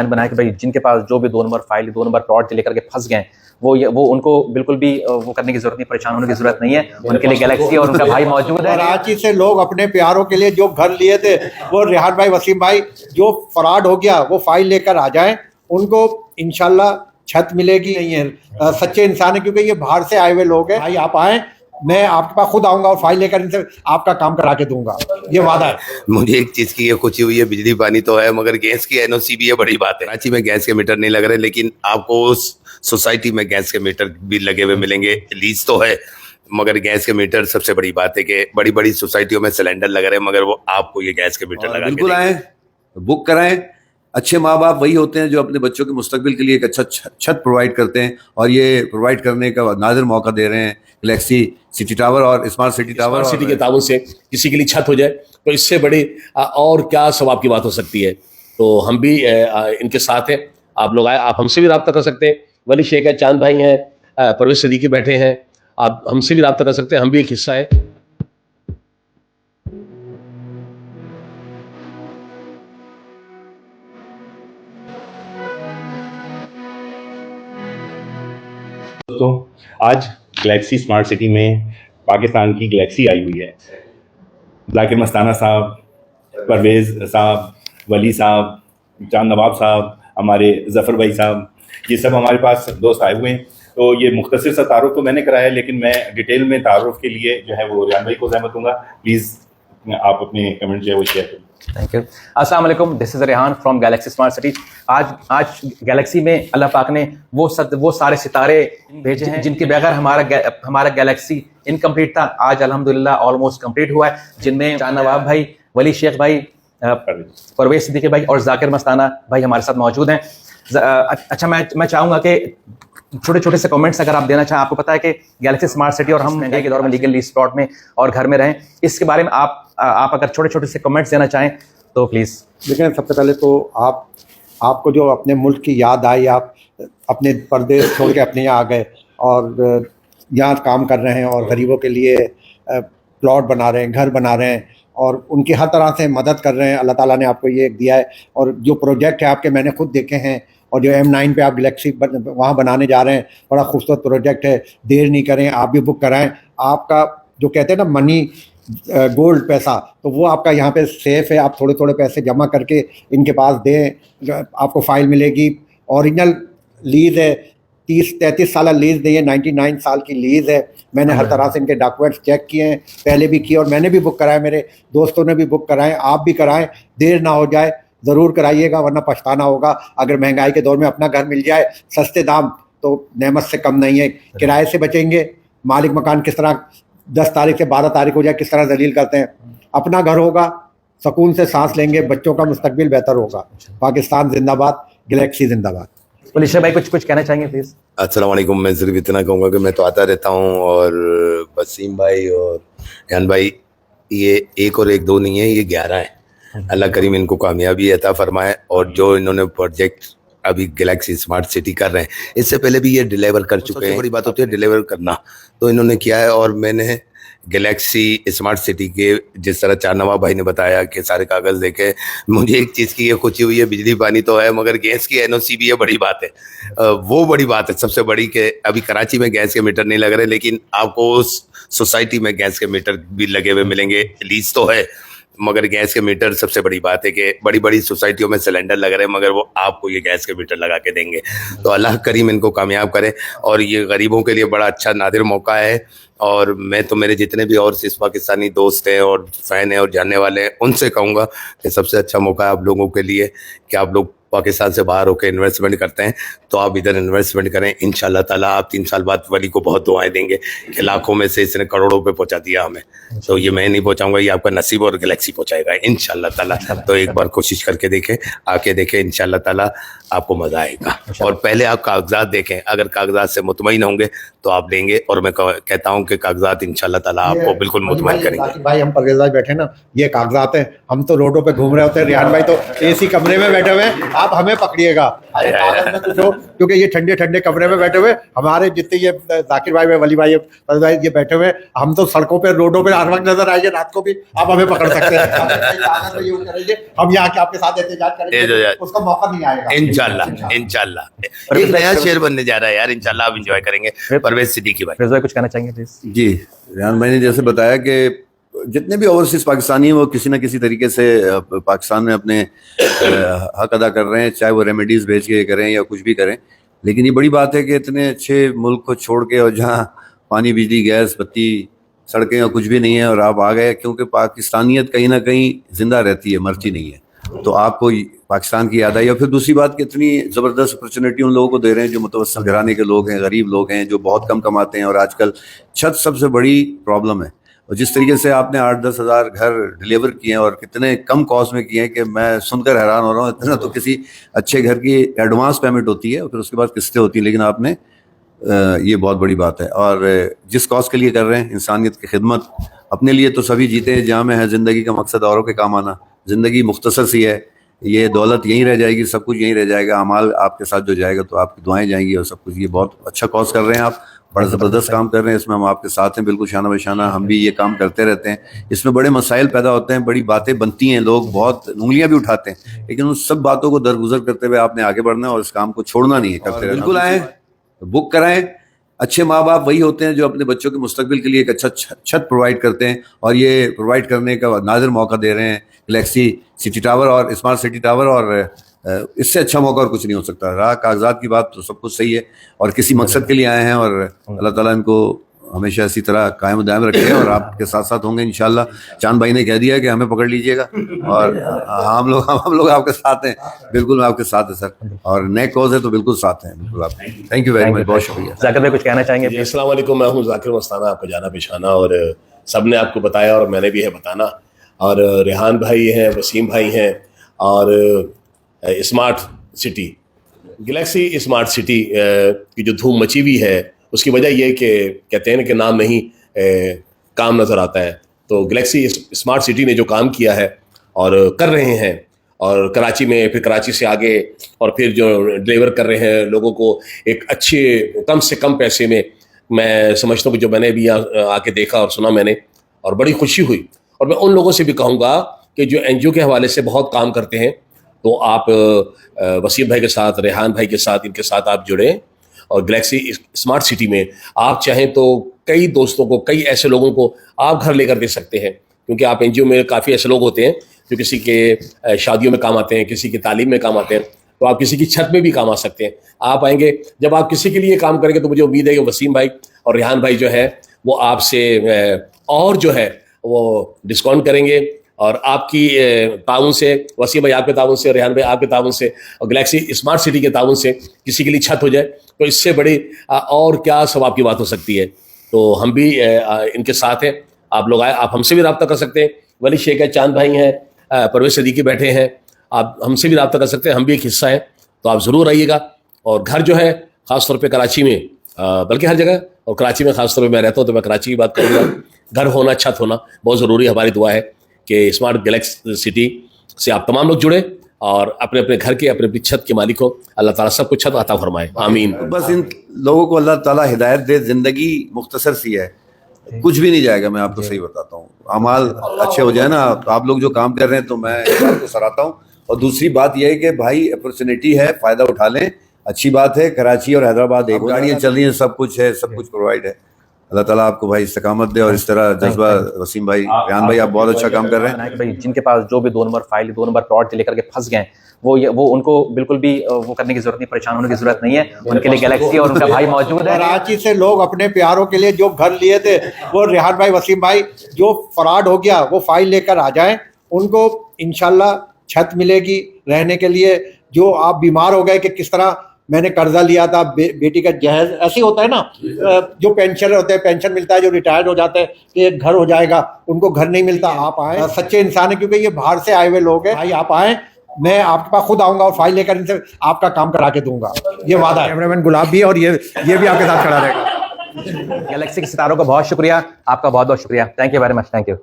बनाया कि भाई जिनके पास जो भी 2 नंबर फाइल 2 नंबर प्लॉट लेकर के फंस गए वो उनको बिल्कुल भी वो करने की जरूरत नहीं, परेशान होने की जरूरत नहीं है। उनके लिए गैलेक्सी और उनका भाई मौजूद है। कराची से लोग अपने प्यारों के लिए जो घर लिए थे, वो रेहान भाई, वसीम भाई, जो फ्रॉड हो गया वो फाइल लेकर आ जाएं, उनको इंशाल्लाह छत मिलेगी। नहीं है सच्चे इंसान है, क्योंकि ये बाहर से आए हुए लोग हैं। भाई आप आए, मैं आपके पास खुद आऊंगा और फाइल लेकर इनसे आपका काम करा के दूंगा, ये वादा है। मुझे एक चीज की ये खुशी हुई है, बिजली पानी तो है मगर गैस की एनओसी भी है, बड़ी बात है। कराची में गैस के मीटर नहीं लग रहे, लेकिन आपको उस सोसाइटी में गैस के मीटर भी लगे हुए मिलेंगे। लीज तो है मगर गैस के मीटर, सबसे बड़ी बात है कि बड़ी बड़ी सोसाइटियों में सिलेंडर लग रहे हैं मगर वो आपको ये गैस के मीटर लगा बिल्कुल आए, बुक कराएं। अच्छे माँ बाप वही होते हैं जो अपने बच्चों के मुस्तकबिल के लिए एक अच्छा छत प्रोवाइड करते हैं, और ये प्रोवाइड करने का नाज़िर मौका दे रहे हैं गैलेक्सी सिटी टावर और स्मार्ट सिटी टावर। सिटी के ताउन से किसी के लिए छत हो जाए तो इससे बड़ी और क्या सवाब की बात हो सकती है। तो हम भी इनके साथ हैं, आप लोग आए, आप हमसे भी रब्ता कर सकते हैं। वली शेख है, चांद भाई हैं, परवेज सदीकी बैठे हैं, आप हमसे भी रब्ता कर सकते हैं, हम भी एक हिस्सा है। दोस्तों, आज गैलेक्सी स्मार्ट सिटी में पाकिस्तान की गैलेक्सी आई हुई है। जाकिर मस्ताना साहब, परवेज़ साहब, वली साहब, चांद नवाब साहब, हमारे ज़फ़र भाई साहब, ये सब हमारे पास दोस्त आए हुए हैं। तो ये मुख्तसर सा तारुफ तो मैंने कराया है, लेकिन मैं डिटेल में तारुफ के लिए जो है वो रियान भाई को ज़हमत दूंगा। प्लीज़ आप अपने कमेंट जो है वो शेयर करें। Thank you. अस्सलाम वालेकुम, this is Rehan from Galaxy smart city. आज गैलेक्सी में अल्लाह पाक ने वो सारे सितारे भेजे हैं जिनके बगैर हमारा गैलेक्सी इनकम्प्लीट था। आज अल्हम्दुलिल्लाह ऑलमोस्ट कंप्लीट हुआ है, जिनमें चांद नवाब भाई, वली शेख भाई, परवेज सिद्दीकी भाई और जाकिर मस्ताना भाई हमारे साथ मौजूद हैं। अच्छा, मैं चाहूँगा कि छोटे छोटे से कमेंट्स अगर आप देना चाहें। आपको पता है कि गैलेक्सी स्मार्ट सिटी और हम महंगाई के दौर में लीगल लीज प्लॉट में और घर में रहें, इसके बारे में आप अगर छोटे छोटे से कमेंट्स देना चाहें तो प्लीज़। देखें, सबसे पहले तो आपको जो अपने मुल्क की याद आई, आप अपने परदेश छोड़ के अपने यहाँ आ गए और यहाँ काम कर रहे हैं और गरीबों के लिए प्लॉट बना रहे हैं, घर बना रहे हैं और उनकी हर तरह से मदद कर रहे हैं। अल्लाह ताला ने आपको ये दिया है। और जो प्रोजेक्ट है आपके, मैंने खुद देखे हैं, और जो M9 पे आप गैलेक्सी वहाँ बनाने जा रहे हैं, बड़ा खूबसूरत प्रोजेक्ट है। देर नहीं करें, आप भी बुक कराएं। आपका जो कहते हैं ना मनी गोल्ड पैसा, तो वो आपका यहाँ पे सेफ़ है। आप थोड़े थोड़े पैसे जमा करके इनके पास दें, आपको फ़ाइल मिलेगी। ओरिजिनल लीज़ है, 30-33 साल लीज़ दी है, 99 साल की लीज़ है। मैंने हर तरह से इनके डॉक्यूमेंट्स चेक किए हैं, पहले भी किए और मैंने भी बुक कराए, मेरे दोस्तों ने भी बुक कराए, आप भी कराएं। देर ना हो जाए, ज़रूर कराइएगा, वरना पछताना होगा। अगर महंगाई के दौर में अपना घर मिल जाए सस्ते दाम तो नेमत से कम नहीं है। किराए से बचेंगे। मालिक मकान किस तरह 10 तारीख से 12 तारीख हो जाए किस तरह जलील करते हैं। अपना घर होगा, सुकून से सांस लेंगे, बच्चों का मुस्तकबिल बेहतर होगा। पाकिस्तान जिंदाबाद, गैलेक्सी जिंदाबाद। पुलिस भाई कुछ कहना चाहेंगे प्लीज़? अस्सलाम वालेकुम। मैं सिर्फ इतना कहूँगा कि मैं तो आता रहता हूँ, और वसीम भाई और रियान भाई, ये 1 और 1 2 नहीं है, ये 11 है। अल्लाह करीम इनको कामयाबी अता फरमाए। और जो इन्होंने प्रोजेक्ट अभी गैलेक्सी स्मार्ट सिटी कर रहे हैं, इससे पहले भी ये डिलीवर कर चुके हैं। बड़ी बात होती है डिलीवर करना, तो इन्होंने किया है। और मैंने गैलेक्सी स्मार्ट सिटी के जिस तरह चांद नवाब भाई ने बताया कि सारे कागज़ देखे, मुझे एक चीज़ की ये खुशी हुई है, बिजली पानी तो है मगर गैस की एनओसी भी है, बड़ी बात है। वो बड़ी बात है सबसे बड़ी, कि अभी कराची में गैस के मीटर नहीं लग रहे, लेकिन आपको उस सोसाइटी में गैस के मीटर भी लगे हुए मिलेंगे। लीज तो है मगर गैस के मीटर, सबसे बड़ी बात है कि बड़ी बड़ी सोसाइटियों में सिलेंडर लग रहे हैं मगर वो आपको ये गैस के मीटर लगा के देंगे। तो अल्लाह करीम इनको कामयाब करे। और ये गरीबों के लिए बड़ा अच्छा नादिर मौका है। और मैं तो मेरे जितने भी और इस पाकिस्तानी दोस्त हैं और फ़ैन हैं और जानने वाले हैं, उनसे कहूँगा कि सबसे अच्छा मौका है आप लोगों के लिए कि आप लोग पाकिस्तान से बाहर होकर इन्वेस्टमेंट करते हैं तो आप इधर इन्वेस्टमेंट करें। इंशाल्लाह ताला आप 3 साल बाद वली को बहुत दुआएं देंगे कि लाखों में से इसने करोड़ों पे पहुंचा दिया हमें। तो ये मैं नहीं पहुंचाऊंगा, ये आपका नसीब और गैलेक्सी पहुंचाएगा इंशाल्लाह ताला। तो एक बार कोशिश करके देखें, आके देखें, इंशाल्लाह ताला आपको मज़ा आएगा। और पहले आप कागजात देखें, अगर कागजात से मुतमईन होंगे तो आप लेंगे। और मैं कहता हूँ कि कागजात इंशाल्लाह ताला आपको बिल्कुल मुतमईन करेंगे। भाई हम परवेज भाई बैठे ना, ये कागजात हैं। हम तो रोडों पे घूम रहे होते हैं, रियान भाई तो AC कमरे में बैठे हुए हैं। आप हमें पकड़िएगा, क्योंकि ये ठंडे ठंडे कमरे में बैठे हुए हमारे जितने ये जाकिर भाई, वली भाई, फैज भाई ये बैठे हुए, हम तो सड़कों पे रोडों पे हर वक्त नजर आएंगे, रात को भी आप हमें पकड़ सकते हैं। हम यहाँ के आपके साथ एहतजाज करेंगे, उसका मौका नहीं आएगा इंशाल्लाह। इंशाल्लाह एक नया शेर बनने जा रहा है यार, इंशाल्लाह आप एंजॉय करेंगे। परवेज सिद्दीकी भाई, फिरोज भाई कुछ कहना चाहेंगे प्लीज? जी रेहान, मैंने जैसे बताया कि जितने भी ओवरसीज पाकिस्तानी हैं वो किसी न किसी तरीके से पाकिस्तान में अपने हक अदा कर रहे हैं, चाहे वो रेमेडीज़ भेज के करें या कुछ भी करें। लेकिन ये बड़ी बात है कि इतने अच्छे मुल्क को छोड़ के, और जहाँ पानी, बिजली, गैस, बत्ती, सड़कें और कुछ भी नहीं है, और आप आ गए, क्योंकि पाकिस्तानियत कहीं ना कहीं जिंदा रहती है, मरती नहीं है। तो आपको पाकिस्तान की याद आई। और फिर दूसरी बात कि इतनी ज़बरदस्त अपॉर्चुनिटी उन लोगों को दे रहे हैं जो मुतवस्सित घराने के लोग हैं, गरीब लोग हैं, जो बहुत कम कमाते हैं। और आजकल छत सबसे बड़ी प्रॉब्लम है। और जिस तरीके से आपने 8-10 हज़ार घर डिलीवर किए हैं और कितने कम कॉस्ट में किए हैं कि मैं सुनकर हैरान हो रहा हूँ। इतना तो किसी अच्छे घर की एडवांस पेमेंट होती है और फिर उसके बाद किस्तें होती हैं, लेकिन आपने ये बहुत बड़ी बात है। और जिस कॉज के लिए कर रहे हैं, इंसानियत की खिदमत, अपने लिए तो सभी जीते हैं, जहाँ में है ज़िंदगी का मकसद औरों के काम आना। ज़िंदगी मुख्तसर सी है, ये दौलत यहीं रह जाएगी, सब कुछ यहीं रह जाएगा, अमाल आपके साथ जो जाएगा तो आपकी दुआएं जाएंगी और सब कुछ। ये बहुत अच्छा कॉज कर रहे हैं आप, बड़ा ज़बरदस्त काम कर रहे हैं, इसमें हम आपके साथ हैं बिल्कुल शाना बशाना। हम भी ये काम करते रहते हैं। इसमें बड़े मसाइल पैदा होते हैं, बड़ी बातें बनती हैं, लोग बहुत उंगलियां भी उठाते हैं, लेकिन उन सब बातों को दरगुजर करते हुए आपने आगे बढ़ना है और इस काम को छोड़ना नहीं है, करते रहना। बिल्कुल आएँ, बुक कराएं। अच्छे माँ बाप वही होते हैं जो अपने बच्चों के मुस्तकबिल के लिए एक अच्छा छत प्रोवाइड करते हैं, और ये प्रोवाइड करने का नादिर मौका दे रहे हैं गैलेक्सी सिटी टावर और स्मार्ट सिटी टावर। और इससे अच्छा मौका और कुछ नहीं हो सकता। रहा कागजात की बात तो सब कुछ सही है, और किसी मकसद के लिए आए हैं, और अल्लाह ताला इनको हमेशा इसी तरह कायम दायम रखे, और आपके साथ साथ होंगे इंशाल्लाह। चांद भाई ने कह दिया कि हमें पकड़ लीजिएगा, और हम लोग आपके साथ हैं, बिल्कुल आपके साथ है सर। और नए कॉज है तो बिल्कुल साथ हैं, बिल्कुल आप। थैंक यू वेरी मच, बहुत शुक्रिया। जाकिर भाई कुछ कहना चाहेंगे? अस्सलाम वालेकुम, मैं हूँ जाकिर मस्ताना, आपको जाना पहचाना, और सब ने आपको बताया और मैंने भी है बताना। और रेहान भाई हैं, वसीम भाई हैं, और smart city, Galaxy smart city की जो धूम मची हुई है, उसकी वजह ये कि कहते हैं कि नाम नहीं काम नज़र आता है। तो गैलेक्सी स्मार्ट सिटी ने जो काम किया है और कर रहे हैं, और कराची में, फिर कराची से आगे, और फिर जो डिलीवर कर रहे हैं लोगों को एक अच्छे कम से कम पैसे में, मैं समझता हूँ कि जो मैंने भी यहाँ आके देखा और सुना मैंने, और बड़ी खुशी हुई। और मैं उन लोगों से भी कहूँगा कि जो NGO के हवाले से बहुत काम करते हैं, तो आप वसीम भाई के साथ, रेहान भाई के साथ, इनके साथ आप जुड़ें। और गैलेक्सी स्मार्ट सिटी में आप चाहें तो कई दोस्तों को, कई ऐसे लोगों को आप घर लेकर दे सकते हैं, क्योंकि आप NGO में काफ़ी ऐसे लोग होते हैं जो किसी के शादियों में काम आते हैं, किसी की तालीम में काम आते हैं, तो आप किसी की छत में भी काम आ सकते हैं। आप आएंगे, जब आप किसी के लिए काम करेंगे तो मुझे उम्मीद है कि वसीम भाई और रेहान भाई जो है वो आपसे और जो है वो डिस्काउंट करेंगे, और आपकी ताउन से, वसीम भाई आपके ताउन से, रेहान भाई आपके ताउन से, और गैलेक्सी स्मार्ट सिटी के ताउन से किसी के लिए छत हो जाए, तो इससे बड़ी और क्या सवाब की बात हो सकती है। तो हम भी इनके साथ हैं, आप लोग आए, आप हमसे भी रब्ता कर सकते हैं। वली शेख है, चांद भाई हैं, परवेज सिद्दीकी बैठे हैं, आप हमसे भी रब्ता कर सकते हैं, हम भी एक हिस्सा हैं। तो आप ज़रूर आइएगा। और घर जो है ख़ास तौर पे कराची में, बल्कि हर जगह, और कराची में ख़ास तौर पे मैं रहता हूँ तो मैं कराची की बात करूँगा। घर होना, छत होना बहुत ज़रूरी है। हमारी दुआ है कि स्मार्ट गैलेक्सी सिटी से आप तमाम लोग जुड़े और अपने अपने घर के, अपने अपनी छत के मालिक हो। अल्लाह ताला सबको छत अता फरमाए, आमीन। बस इन लोगों को अल्लाह ताला हिदायत दे। ज़िंदगी मुख्तसर सी है, कुछ भी नहीं जाएगा, मैं आपको सही बताता हूँ। अमाल अच्छे हो जाए ना, तो आप लोग जो काम कर रहे हैं तो मैं आपको सराहता हूँ। और दूसरी बात यह है कि भाई अपॉर्चुनिटी है, फ़ायदा उठा लें, अच्छी बात है। कराची और हैदराबाद एक गाड़ियाँ चल रही हैं, सब कुछ है, सब कुछ प्रोवाइड है। अल्लाह ताला आपको भाई इस्तेकामत दे, और इस तरह जज्बा। वसीम भाई, रेहान भाई, आप बहुत अच्छा काम कर रहे हैं भाई। जिनके पास जो भी 2 नंबर फाइल, 2 नंबर प्लॉट लेकर के फंस गए, वो उनको बिल्कुल भी वो करने की जरूरत नहीं, परेशान होने की जरूरत नहीं है। उनके लिए गैलेक्सी और उनका भाई मौजूद है। कराची से लोग अपने प्यारों के लिए जो घर लिए थे, वो रेहान भाई, वसीम भाई, जो फराड हो गया, वो फाइल लेकर आ जाएं, उनको इंशाल्लाह छत मिलेगी रहने के लिए। जो आप बीमार हो गए कि किस तरह मैंने कर्जा लिया था, बेटी का जहेज, ऐसे होता है ना, जो पेंशन होते हैं, पेंशन मिलता है, जो रिटायर्ड हो जाते हैं कि एक घर हो जाएगा, उनको घर नहीं मिलता। आप आए, सच्चे इंसान है, क्योंकि ये बाहर से आए हुए लोग हैं। भाई आप आए, मैं आपके पास खुद आऊंगा और फाइल लेकर इनसे आपका काम करा के दूंगा, ये वादा है। कैमरामैन गुलाब भी, और ये भी आपके साथ खड़ा रहेगा। गैलेक्सी के सितारों का बहुत शुक्रिया, आपका बहुत बहुत शुक्रिया। Thank you very much, thank you.